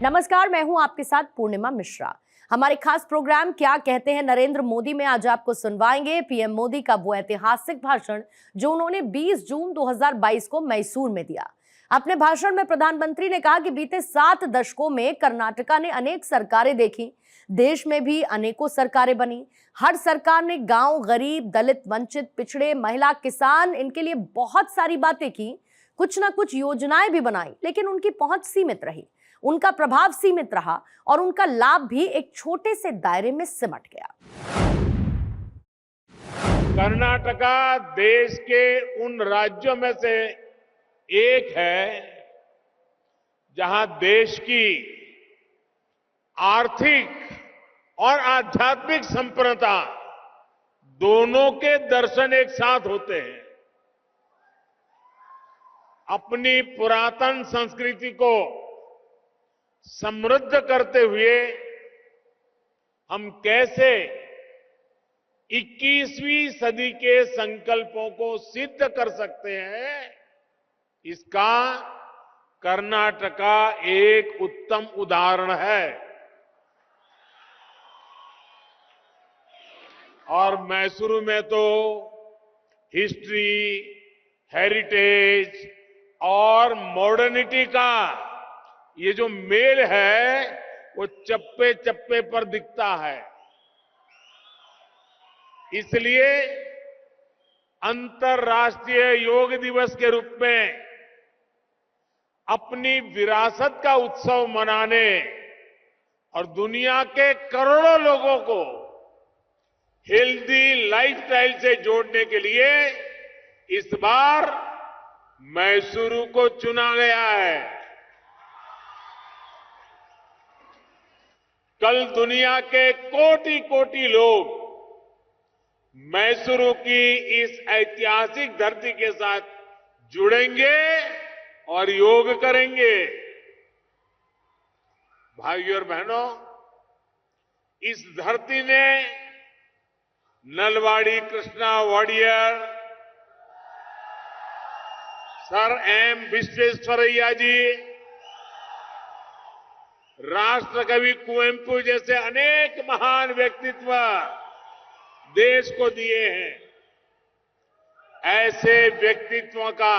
नमस्कार, मैं हूं आपके साथ पूर्णिमा मिश्रा। हमारे खास प्रोग्राम क्या कहते हैं नरेंद्र मोदी में आज आपको सुनवाएंगे पीएम मोदी का वो ऐतिहासिक भाषण जो उन्होंने 20 जून 2022 को मैसूर में दिया। अपने भाषण में प्रधानमंत्री ने कहा कि बीते 7 दशकों में कर्नाटका ने अनेक सरकारें देखी, देश में भी अनेकों सरकारें बनी। हर सरकार ने गांव, गरीब, दलित, वंचित, पिछड़े, महिला, किसान, इनके लिए बहुत सारी बातें की, कुछ ना कुछ योजनाएं भी बनाई, लेकिन उनकी पहुंच सीमित रही, उनका प्रभाव सीमित रहा और उनका लाभ भी एक छोटे से दायरे में सिमट गया। कर्नाटका देश के उन राज्यों में से एक है जहां देश की आर्थिक और आध्यात्मिक संपन्नता दोनों के दर्शन एक साथ होते हैं। अपनी पुरातन संस्कृति को समृद्ध करते हुए हम कैसे 21वीं सदी के संकल्पों को सिद्ध कर सकते हैं, इसका कर्नाटका एक उत्तम उदाहरण है। और मैसूर में तो हिस्ट्री, हेरिटेज और मॉडर्निटी का ये जो मेल है वो चप्पे चप्पे पर दिखता है। इसलिए अंतर्राष्ट्रीय योग दिवस के रूप में अपनी विरासत का उत्सव मनाने और दुनिया के करोड़ों लोगों को हेल्दी लाइफस्टाइल से जोड़ने के लिए इस बार मैसूरू को चुना गया है। कल दुनिया के कोटि कोटि लोग मैसूरू की इस ऐतिहासिक धरती के साथ जुड़ेंगे और योग करेंगे। भाइयों और बहनों, इस धरती ने नलवाड़ी कृष्णा वाडियर, सर एम विश्वेश्वरैया जी, राष्ट्रकवि कुवेंपु जैसे अनेक महान व्यक्तित्व देश को दिए हैं। ऐसे व्यक्तित्वों का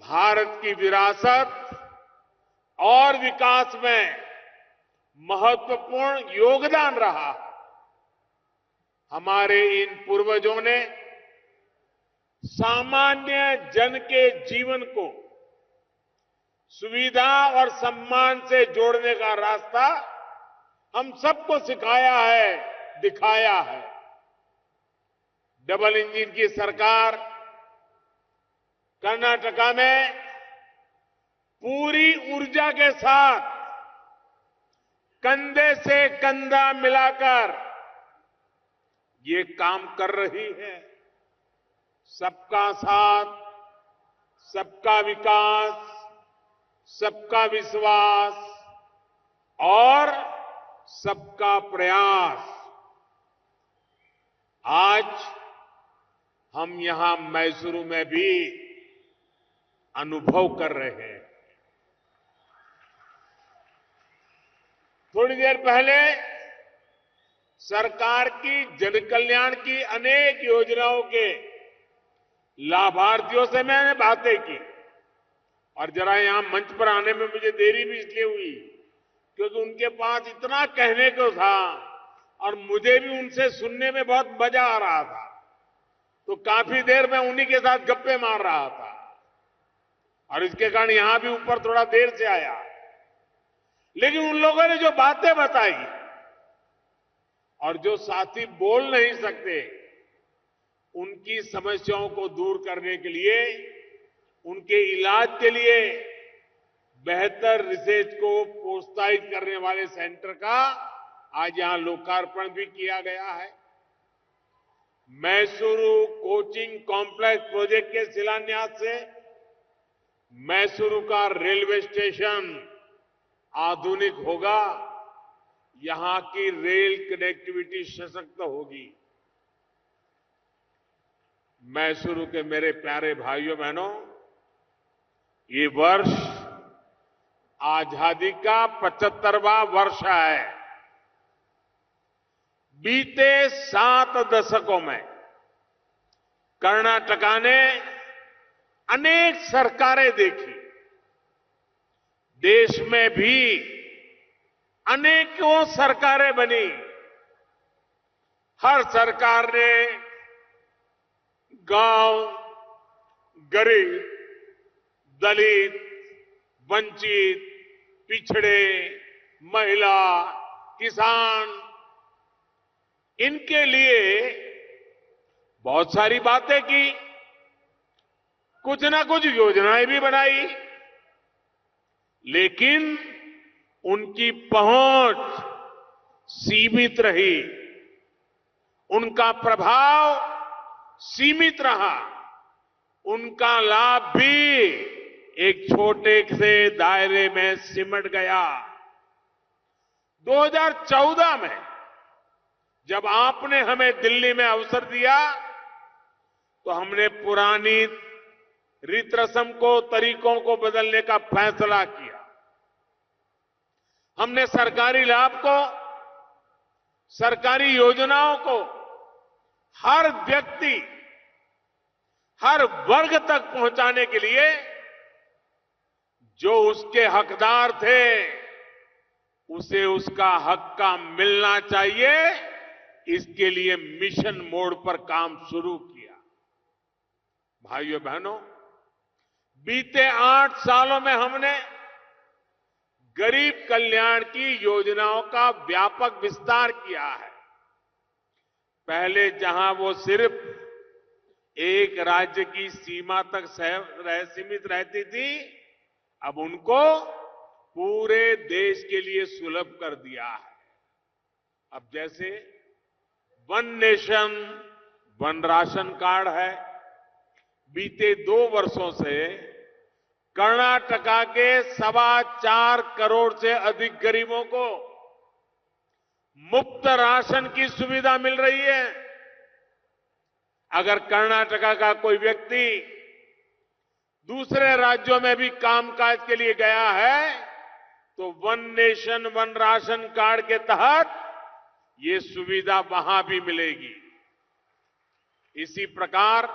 भारत की विरासत और विकास में महत्वपूर्ण योगदान रहा। हमारे इन पूर्वजों ने सामान्य जन के जीवन को सुविधा और सम्मान से जोड़ने का रास्ता हम सबको सिखाया है, दिखाया है। डबल इंजन की सरकार कर्नाटका में पूरी ऊर्जा के साथ कंधे से कंधा मिलाकर ये काम कर रही है। सबका साथ, सबका विकास, सबका विश्वास और सबका प्रयास। आज हम यहां मैसूरू में भी अनुभव कर रहे हैं। थोड़ी देर पहले सरकार की जन कल्याण की अनेक योजनाओं के लाभार्थियों से मैंने बातें की और जरा यहां मंच पर आने में मुझे देरी भी इसलिए हुई क्योंकि उनके पास इतना कहने को था और मुझे भी उनसे सुनने में बहुत मजा आ रहा था। तो काफी देर मैं उन्हीं के साथ गप्पे मार रहा था और इसके कारण यहां भी ऊपर थोड़ा देर से आया। लेकिन उन लोगों ने जो बातें बताई और जो साथी बोल नहीं सकते, उनकी समस्याओं को दूर करने के लिए, उनके इलाज के लिए बेहतर रिसर्च को प्रोत्साहित करने वाले सेंटर का आज यहां लोकार्पण भी किया गया है। मैसूरू कोचिंग कॉम्प्लेक्स प्रोजेक्ट के शिलान्यास से मैसूरू का रेलवे स्टेशन आधुनिक होगा, यहां की रेल कनेक्टिविटी सशक्त होगी। मैसूरू के मेरे प्यारे भाइयों बहनों, ये वर्ष आजादी का 75वां वर्ष है। बीते 7 दशकों में कर्नाटका ने अनेक सरकारें देखी। देश में भी अनेकों सरकारें बनी। हर सरकार ने गांव, गरीब, दलित, वंचित, पिछड़े, महिला, किसान, इनके लिए बहुत सारी बातें की, कुछ ना कुछ योजनाएं भी बनाई, लेकिन उनकी पहुंच सीमित रही, उनका प्रभाव सीमित रहा, उनका लाभ भी एक छोटे से दायरे में सिमट गया। 2014 में जब आपने हमें दिल्ली में अवसर दिया तो हमने पुरानी रीत रस्म को, तरीकों को बदलने का फैसला किया। हमने सरकारी लाभ को, सरकारी योजनाओं को हर व्यक्ति, हर वर्ग तक पहुंचाने के लिए जो उसके हकदार थे उसे उसका हक का मिलना चाहिए, इसके लिए मिशन मोड पर काम शुरू किया। भाइयों बहनों, बीते 8 सालों में हमने गरीब कल्याण की योजनाओं का व्यापक विस्तार किया है। पहले जहां वो सिर्फ एक राज्य की सीमा तक सीमित रहती थी, अब उनको पूरे देश के लिए सुलभ कर दिया है। अब जैसे one nation one ration card है। बीते 2 वर्षों से कर्नाटका के 4.25 करोड़ से अधिक गरीबों को मुफ्त राशन की सुविधा मिल रही है। अगर कर्नाटका का कोई व्यक्ति दूसरे राज्यों में भी कामकाज के लिए गया है तो one nation one ration card के तहत ये सुविधा वहां भी मिलेगी। इसी प्रकार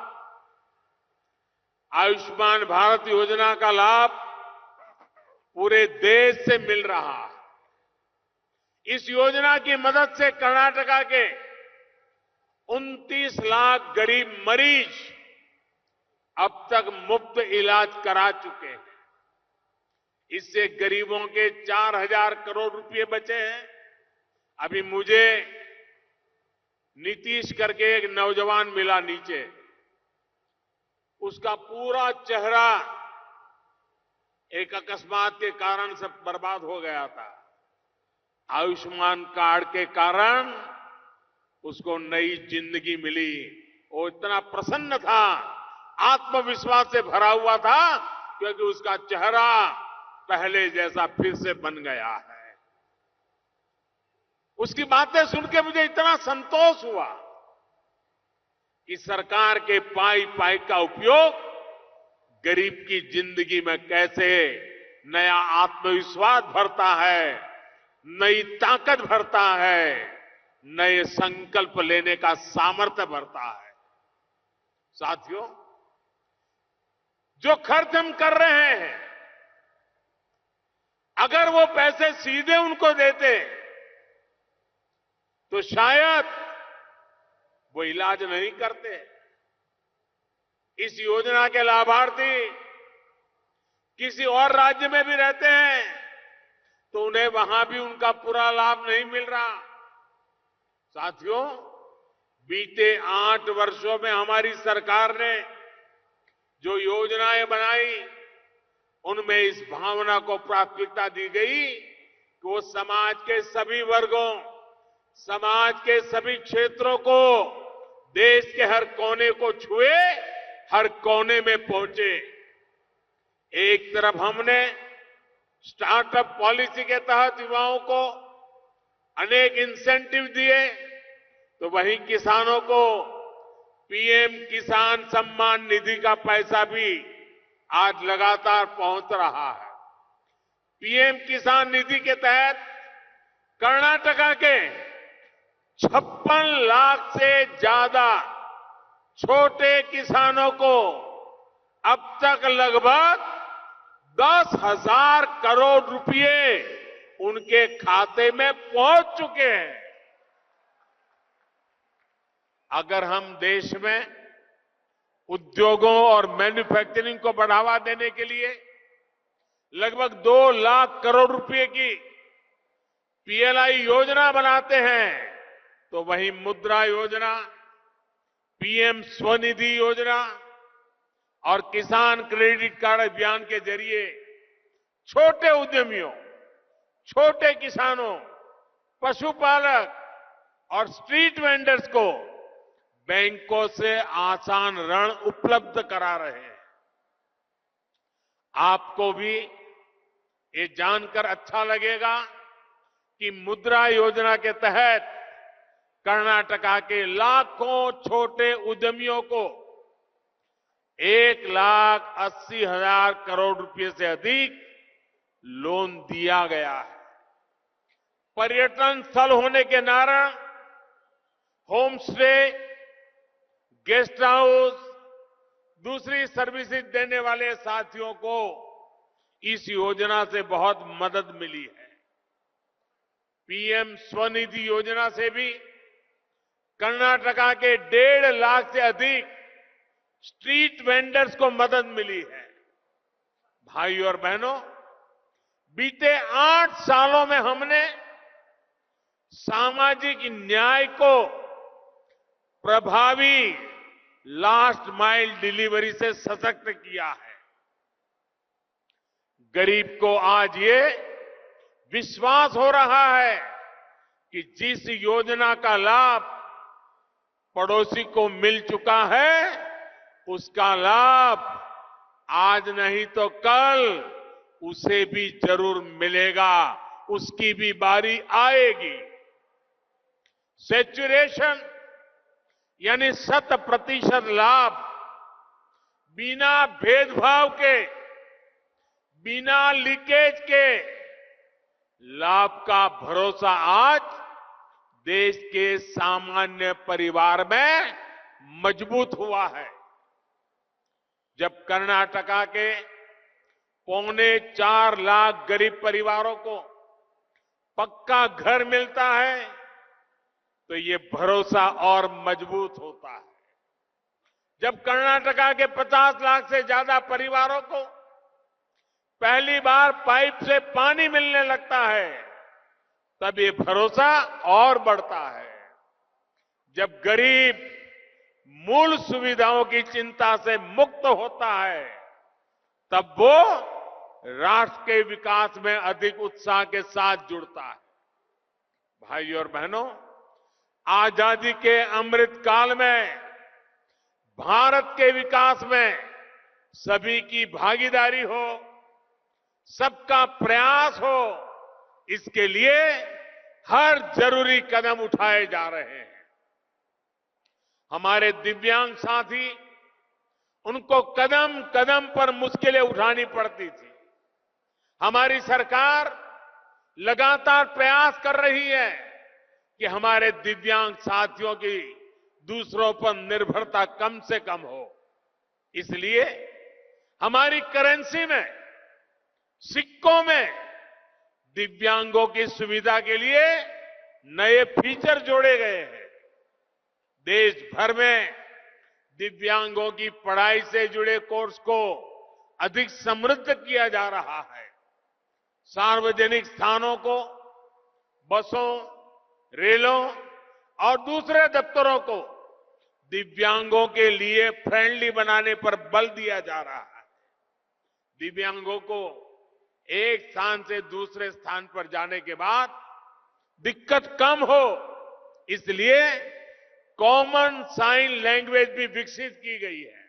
आयुष्मान भारत योजना का लाभ पूरे देश से मिल रहा है। इस योजना की मदद से कर्नाटका के 29 लाख गरीब मरीज अब तक मुफ्त इलाज करा चुके हैं। इससे गरीबों के 4,000 करोड़ रुपए बचे हैं। अभी मुझे नीतीश करके एक नौजवान मिला नीचे, उसका पूरा चेहरा एक अकस्मात के कारण से बर्बाद हो गया था। आयुष्मान कार्ड के कारण उसको नई जिंदगी मिली। वो इतना प्रसन्न था, आत्मविश्वास से भरा हुआ था, क्योंकि उसका चेहरा पहले जैसा फिर से बन गया है। उसकी बातें सुन के मुझे इतना संतोष हुआ कि सरकार के पाई का उपयोग गरीब की जिंदगी में कैसे नया आत्मविश्वास भरता है, नई ताकत भरता है, नए संकल्प लेने का सामर्थ्य भरता है। साथियों, जो खर्च हम कर रहे हैं, अगर वो पैसे सीधे उनको देते तो शायद वो इलाज नहीं करते। इस योजना के लाभार्थी किसी और राज्य में भी रहते हैं तो उन्हें वहां भी उनका पूरा लाभ नहीं मिल रहा। साथियों, बीते 8 वर्षों में हमारी सरकार ने जो योजनाएं बनाई, उनमें इस भावना को प्राथमिकता दी गई कि वो समाज के सभी वर्गों, समाज के सभी क्षेत्रों को, देश के हर कोने को छुए, हर कोने में पहुंचे। एक तरफ हमने स्टार्टअप पॉलिसी के तहत युवाओं को अनेक इंसेंटिव दिए, तो वहीं किसानों को पीएम किसान सम्मान निधि का पैसा भी आज लगातार पहुंच रहा है। पीएम किसान निधि के तहत कर्नाटका के 56 लाख से ज्यादा छोटे किसानों को अब तक लगभग 10,000 करोड़ रुपए उनके खाते में पहुंच चुके हैं। अगर हम देश में उद्योगों और मैन्युफैक्चरिंग को बढ़ावा देने के लिए लगभग 2 लाख करोड़ रुपए की पीएलआई योजना बनाते हैं, तो वहीं मुद्रा योजना, पीएम स्वनिधि योजना और किसान क्रेडिट कार्ड अभियान के जरिए छोटे उद्यमियों, छोटे किसानों, पशुपालक और स्ट्रीट वेंडर्स को बैंकों से आसान ऋण उपलब्ध करा रहे हैं। आपको भी ये जानकर अच्छा लगेगा कि मुद्रा योजना के तहत कर्नाटका के लाखों छोटे उद्यमियों को 1,80,000 करोड़ रुपए से अधिक लोन दिया गया है। पर्यटन स्थल होने के कारण होम स्टे, गेस्ट हाउस, दूसरी सर्विसेज देने वाले साथियों को इस योजना से बहुत मदद मिली है। पीएम स्वनिधि योजना से भी कर्नाटका के 1.5 लाख से अधिक स्ट्रीट वेंडर्स को मदद मिली है। भाइयों और बहनों, बीते 8 सालों में हमने सामाजिक न्याय को प्रभावी लास्ट माइल डिलीवरी से सशक्त किया है। गरीब को आज ये विश्वास हो रहा है कि जिस योजना का लाभ पड़ोसी को मिल चुका है, उसका लाभ आज नहीं तो कल उसे भी जरूर मिलेगा, उसकी भी बारी आएगी। सैचुरेशन यानी 100% लाभ, बिना भेदभाव के, बिना लीकेज के लाभ का भरोसा आज देश के सामान्य परिवार में मजबूत हुआ है। जब कर्नाटका के 3.25 लाख गरीब परिवारों को पक्का घर मिलता है, तो ये भरोसा और मजबूत होता है। जब कर्नाटका के 50 लाख से ज्यादा परिवारों को पहली बार पाइप से पानी मिलने लगता है, तब ये भरोसा और बढ़ता है। जब गरीब मूल सुविधाओं की चिंता से मुक्त होता है, तब वो राष्ट्र के विकास में अधिक उत्साह के साथ जुड़ता है। भाइयों और बहनों, आजादी के अमृत काल में भारत के विकास में सभी की भागीदारी हो, सबका प्रयास हो, इसके लिए हर जरूरी कदम उठाए जा रहे हैं। हमारे दिव्यांग साथी, उनको कदम कदम पर मुश्किलें उठानी पड़ती थी। हमारी सरकार लगातार प्रयास कर रही है कि हमारे दिव्यांग साथियों की दूसरों पर निर्भरता कम से कम हो। इसलिए हमारी करेंसी में, सिक्कों में दिव्यांगों की सुविधा के लिए नए फीचर जोड़े गए हैं। देश भर में दिव्यांगों की पढ़ाई से जुड़े कोर्स को अधिक समृद्ध किया जा रहा है। सार्वजनिक स्थानों को बसों, रेलों और दूसरे दफ्तरों को दिव्यांगों के लिए फ्रेंडली बनाने पर बल दिया जा रहा है। दिव्यांगों को एक स्थान से दूसरे स्थान पर जाने के बाद दिक्कत कम हो, इसलिए कॉमन साइन लैंग्वेज भी विकसित की गई है।